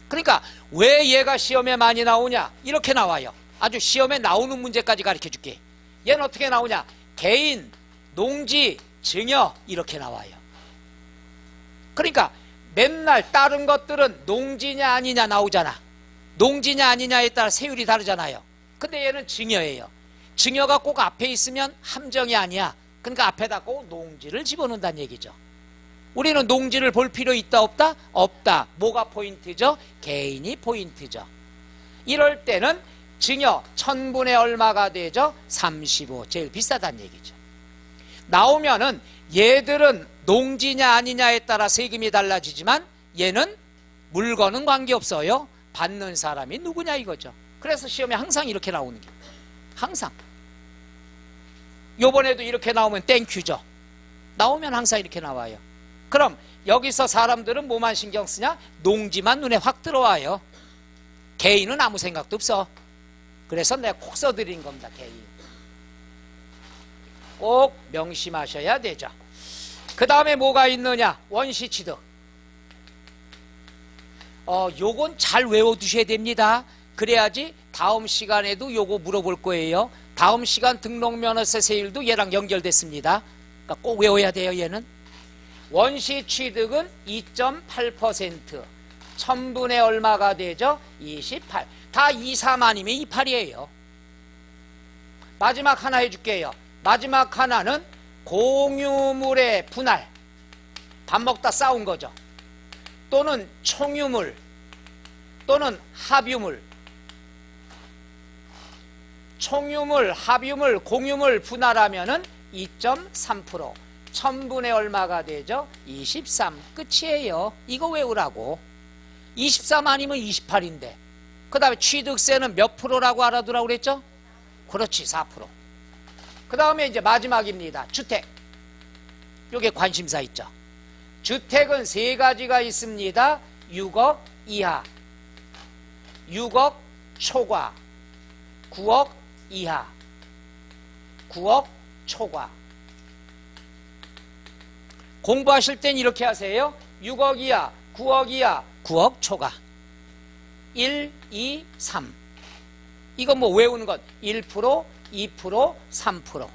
그러니까 왜 얘가 시험에 많이 나오냐 이렇게 나와요. 아주 시험에 나오는 문제까지 가르쳐 줄게. 얘는 어떻게 나오냐, 개인, 농지, 증여 이렇게 나와요. 그러니까 맨날 다른 것들은 농지냐 아니냐 나오잖아. 농지냐 아니냐에 따라 세율이 다르잖아요. 근데 얘는 증여예요. 증여가 꼭 앞에 있으면 함정이 아니야. 그러니까 앞에다 꼭 농지를 집어넣는다는 얘기죠. 우리는 농지를 볼 필요 있다 없다? 없다. 뭐가 포인트죠? 개인이 포인트죠. 이럴 때는 증여 1000분의 얼마가 되죠? 35. 제일 비싸다는 얘기죠. 나오면은 얘들은 농지냐 아니냐에 따라 세금이 달라지지만 얘는 물건은 관계없어요. 받는 사람이 누구냐 이거죠. 그래서 시험에 항상 이렇게 나오는 게 항상. 요번에도 이렇게 나오면 땡큐죠. 나오면 항상 이렇게 나와요. 그럼 여기서 사람들은 뭐만 신경 쓰냐? 농지만 눈에 확 들어와요. 개인은 아무 생각도 없어. 그래서 내가 콕 써드린 겁니다. 개인 꼭 명심하셔야 되죠. 그 다음에 뭐가 있느냐? 원시취득. 요건 잘 외워두셔야 됩니다. 그래야지 다음 시간에도 요거 물어볼 거예요. 다음 시간 등록면허세 세율도 얘랑 연결됐습니다. 그러니까 꼭 외워야 돼요. 얘는 원시취득은 2.8%, 1000분의 얼마가 되죠? 28. 다 2, 3 아니면 28이에요. 마지막 하나 해줄게요. 마지막 하나는 공유물의 분할, 밥 먹다 싸운 거죠. 또는 총유물 또는 합유물. 총유물, 합유물, 공유물 분할하면은 2.3%, 1000분의 얼마가 되죠? 23. 끝이에요. 이거 외우라고. 23 아니면 28인데 그 다음에 취득세는 몇 프로라고 알아두라고 그랬죠? 그렇지, 4%. 그 다음에 이제 마지막입니다. 주택. 요게 관심사 있죠. 주택은 세 가지가 있습니다. 6억 이하, 6억 초과, 9억 이하, 9억 초과. 공부하실 땐 이렇게 하세요. 6억 이하, 9억 이하, 9억 초과. 1, 2, 3. 이거 뭐 외우는 것 1%, 2%, 3%.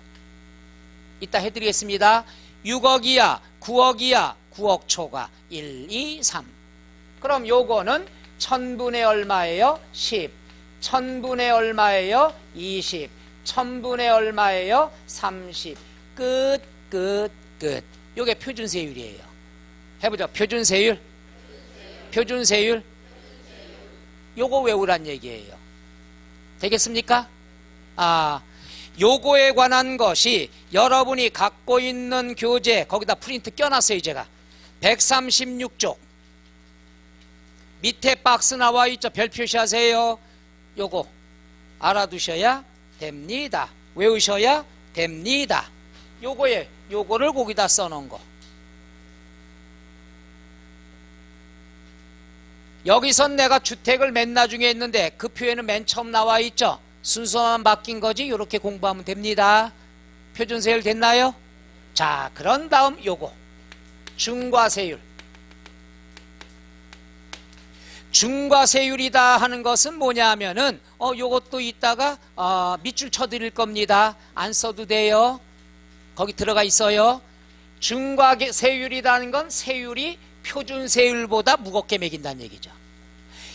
이따 해드리겠습니다. 6억 이하, 9억 이하, 9억 초과. 1, 2, 3. 그럼 요거는 1000분의 얼마예요? 10. 1000분의 얼마예요? 20. 1000분의 얼마예요? 30. 끝, 끝, 끝. 요게 표준세율이에요. 해보죠. 표준세율. 표준세율. 요거 외우란 얘기예요. 되겠습니까? 요거에 관한 것이 여러분이 갖고 있는 교재, 거기다 프린트 껴놨어요. 제가 136쪽 밑에 박스 나와 있죠. 별 표시하세요. 요거 알아두셔야 됩니다. 외우셔야 됩니다. 요거를 거기다 써놓은 거. 여기선 내가 주택을 맨 나중에 했는데 그 표에는 맨 처음 나와 있죠. 순서만 바뀐 거지. 이렇게 공부하면 됩니다. 표준세율 됐나요? 자, 그런 다음 요거 중과세율. 중과세율이다 하는 것은 뭐냐 하면은 요것도 이따가 밑줄 쳐드릴 겁니다. 안 써도 돼요. 거기 들어가 있어요. 중과세율이라는 건 세율이 표준세율보다 무겁게 매긴다는 얘기죠.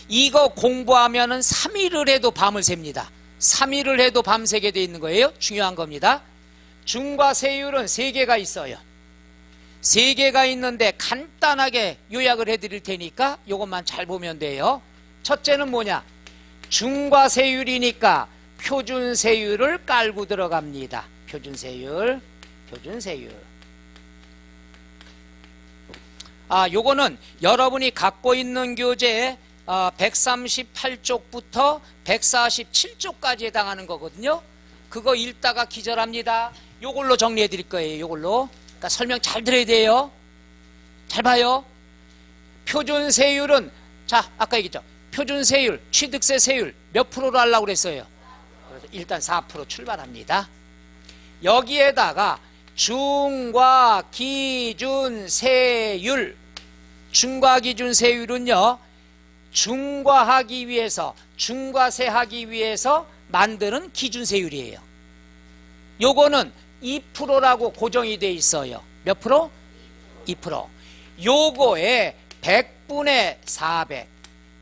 이거 공부하면은 3일을 해도 밤을 셉니다. 3일을 해도 밤새게 돼 있는 거예요. 중요한 겁니다. 중과세율은 3개가 있어요. 3개가 있는데 간단하게 요약을 해드릴 테니까 이것만 잘 보면 돼요. 첫째는 뭐냐? 중과세율이니까 표준세율을 깔고 들어갑니다. 표준세율, 표준세율. 요거는 여러분이 갖고 있는 교재에 138쪽부터 147쪽까지 해당하는 거거든요. 그거 읽다가 기절합니다. 요걸로 정리해 드릴 거예요. 요걸로. 그러니까 설명 잘 들어야 돼요. 잘 봐요. 표준세율은 자, 아까 얘기했죠. 표준세율, 취득세 세율 몇 프로로 하려고 그랬어요? 그래서 일단 4% 출발합니다. 여기에다가 중과기준세율, 중과기준세율은요, 중과하기 위해서, 중과세하기 위해서 만드는 기준세율이에요. 요거는 2%라고 고정이 돼 있어요. 몇 프로? 2%. 요거에 100분의 400.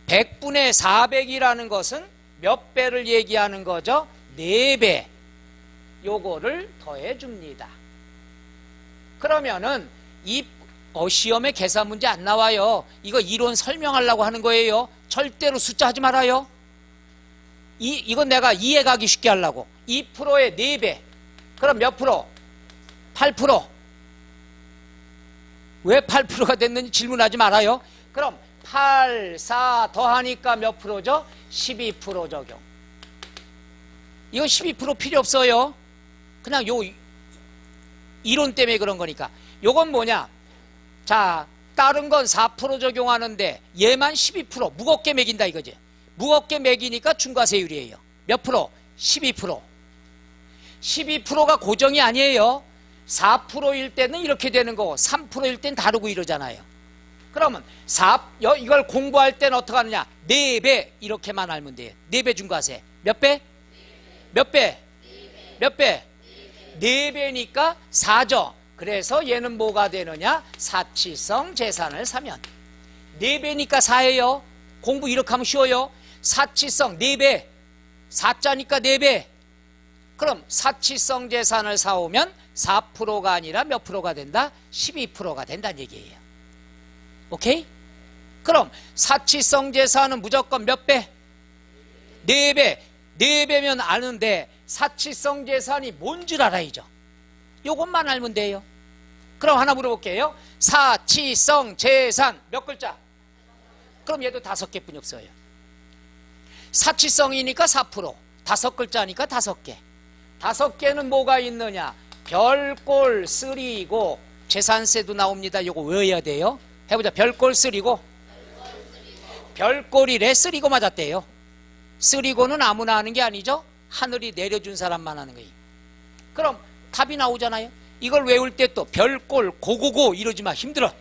100분의 400이라는 것은 몇 배를 얘기하는 거죠? 4배. 요거를 더해 줍니다. 그러면은 시험에 계산 문제 안 나와요. 이거 이론 설명하려고 하는 거예요. 절대로 숫자 하지 말아요. 이건 내가 이해가기 쉽게 하려고. 2%의 4배. 그럼 몇 프로? 8%. 왜 8%가 됐는지 질문하지 말아요. 그럼 8, 4 더하니까 몇 프로죠? 12% 적용. 이건 12% 필요 없어요. 그냥 요 이론 때문에 그런 거니까. 요건 뭐냐? 자, 다른 건 4% 적용하는데 얘만 12% 무겁게 매긴다 이거지. 무겁게 매기니까 중과세율이에요. 몇 프로? 12%. 12%가 고정이 아니에요. 4%일 때는 이렇게 되는 거고 3%일 땐 다르고 이러잖아요. 그러면 이걸 공부할 때는 어떻게 하느냐? 4배 이렇게만 알면 돼요. 4배 중과세. 몇 배? 몇 배? 몇 배? 4배니까 4죠. 그래서 얘는 뭐가 되느냐? 사치성 재산을 사면 4배니까 4예요. 공부 이렇게 하면 쉬워요. 사치성 4배, 4자니까 4배. 그럼 사치성 재산을 사오면 4%가 아니라 몇 프로가 된다? 12%가 된다는 얘기예요. 오케이? 그럼 사치성 재산은 무조건 몇 배? 4배. 4배면 아는데 사치성 재산이 뭔 줄 알아야죠. 요것만 알면 돼요. 그럼 하나 물어볼게요. 사치성 재산 몇 글자? 그럼 얘도 5개뿐이 없어요. 사치성이니까 4%, 5글자니까 5개. 5개는 뭐가 있느냐? 별꼴 쓰리고 재산세도 나옵니다. 요거 외워야 돼요. 해보자. 별꼴 쓰리고. 별꼴이래. 쓰리고 맞았대요. 쓰리고는 아무나 하는 게 아니죠. 하늘이 내려준 사람만 하는 거예요. 그럼 답이 나오잖아요. 이걸 외울 때 또 별꼴 고고고 이러지 마. 힘들어.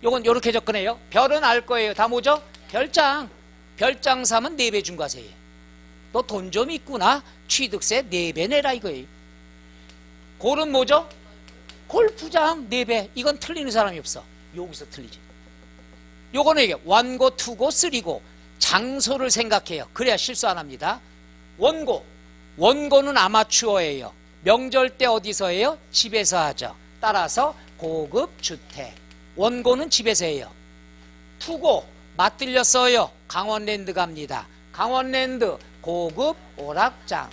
요건 요렇게 접근해요. 별은 알 거예요. 다 뭐죠? 별장. 별장 사면 4배 중과세예요. 너 돈 좀 있구나. 취득세 4배 내라 이거예요. 골은 뭐죠? 골프장 4배. 이건 틀리는 사람이 없어. 여기서 틀리지. 요거는 이게 원고, 투고, 쓰리고 장소를 생각해요. 그래야 실수 안 합니다. 원고. 원고는 아마추어예요. 명절 때 어디서 해요? 집에서 하죠. 따라서 고급 주택. 원고는 집에서 해요. 투고 맞들렸어요. 강원랜드 갑니다. 강원랜드 고급 오락장.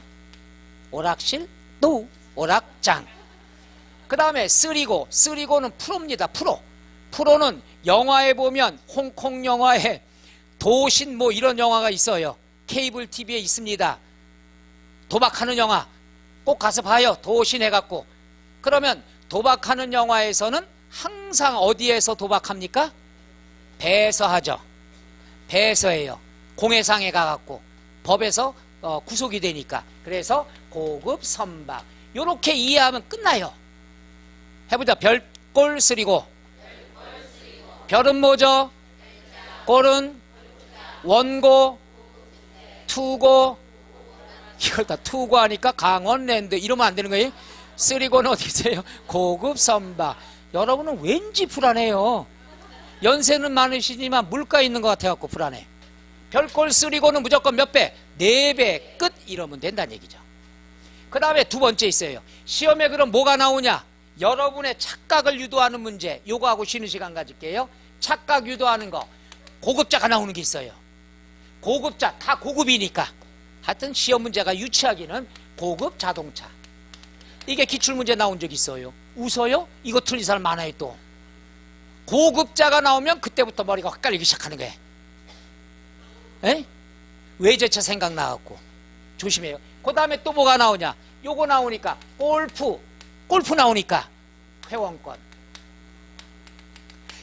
오락실 또 오락장. 그 다음에 쓰리고. 쓰리고는 프로입니다. 프로. 프로는 영화에 보면 홍콩 영화에 도신 뭐 이런 영화가 있어요. 케이블 TV에 있습니다. 도박하는 영화 꼭 가서 봐요. 도신 해갖고. 그러면 도박하는 영화에서는 항상 어디에서 도박합니까? 배에서 하죠. 배에서 해요. 공해상에 가갖고 법에서 구속이 되니까. 그래서 고급 선박. 요렇게 이해하면 끝나요. 해보자. 별꼴 쓰리고. 별은 뭐죠? 꼴은 원고, 투고. 이걸 다 투고 하니까 강원랜드 이러면 안 되는 거예요. 쓰리고는 어디 있어요? 고급 선박. 여러분은 왠지 불안해요. 연세는 많으시지만 물가 있는 것 같아갖고 불안해. 별꼴 쓰리고는 무조건 몇 배? 4배 끝 이러면 된다는 얘기죠. 그 다음에 두 번째 있어요. 시험에 그럼 뭐가 나오냐? 여러분의 착각을 유도하는 문제. 요거 하고 쉬는 시간 가질게요. 착각 유도하는 거. 고급자가 나오는 게 있어요. 고급자 다 고급이니까. 하여튼 시험 문제가 유치하기는 고급 자동차. 이게 기출문제 나온 적 있어요. 웃어요? 이거 틀린 사람 많아요 또. 고급자가 나오면 그때부터 머리가 확 깔리기 시작하는 거예요. 에? 외제차 생각나갖고 조심해요. 그 다음에 또 뭐가 나오냐? 요거 나오니까 골프 나오니까 회원권.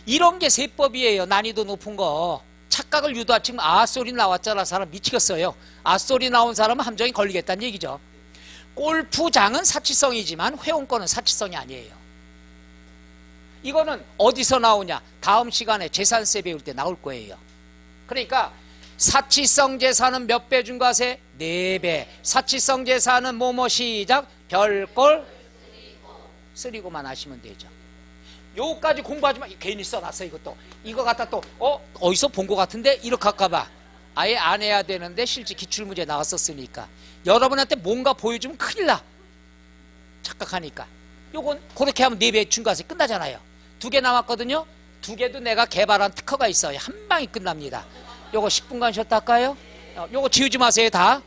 이런 게 세법이에요. 난이도 높은 거. 착각을 유도하. 지금 아 소리 나왔잖아. 사람 미치겠어요. 아 소리 나온 사람은 함정에 걸리겠다는 얘기죠. 골프장은 사치성이지만 회원권은 사치성이 아니에요. 이거는 어디서 나오냐? 다음 시간에 재산세 배울 때 나올 거예요. 그러니까 사치성 재산은 몇 배 중과세? 4배. 사치성 재산은 뭐뭐 시작? 별꼴 쓰리고만 하시면 되죠. 요까지 공부하지 마. 괜히 써놨어 이것도. 이거 갖다 또 어디서 본 것 같은데 이렇게 할까봐 아예 안 해야 되는데 실제 기출문제 나왔었으니까 여러분한테 뭔가 보여주면 큰일 나. 착각하니까. 요건 그렇게 하면 4배 중과세 끝나잖아요. 2개 남았거든요. 2개도 내가 개발한 특허가 있어요. 한 방에 끝납니다. 요거 10분간 쉬었다 할까요? 요거 지우지 마세요 다.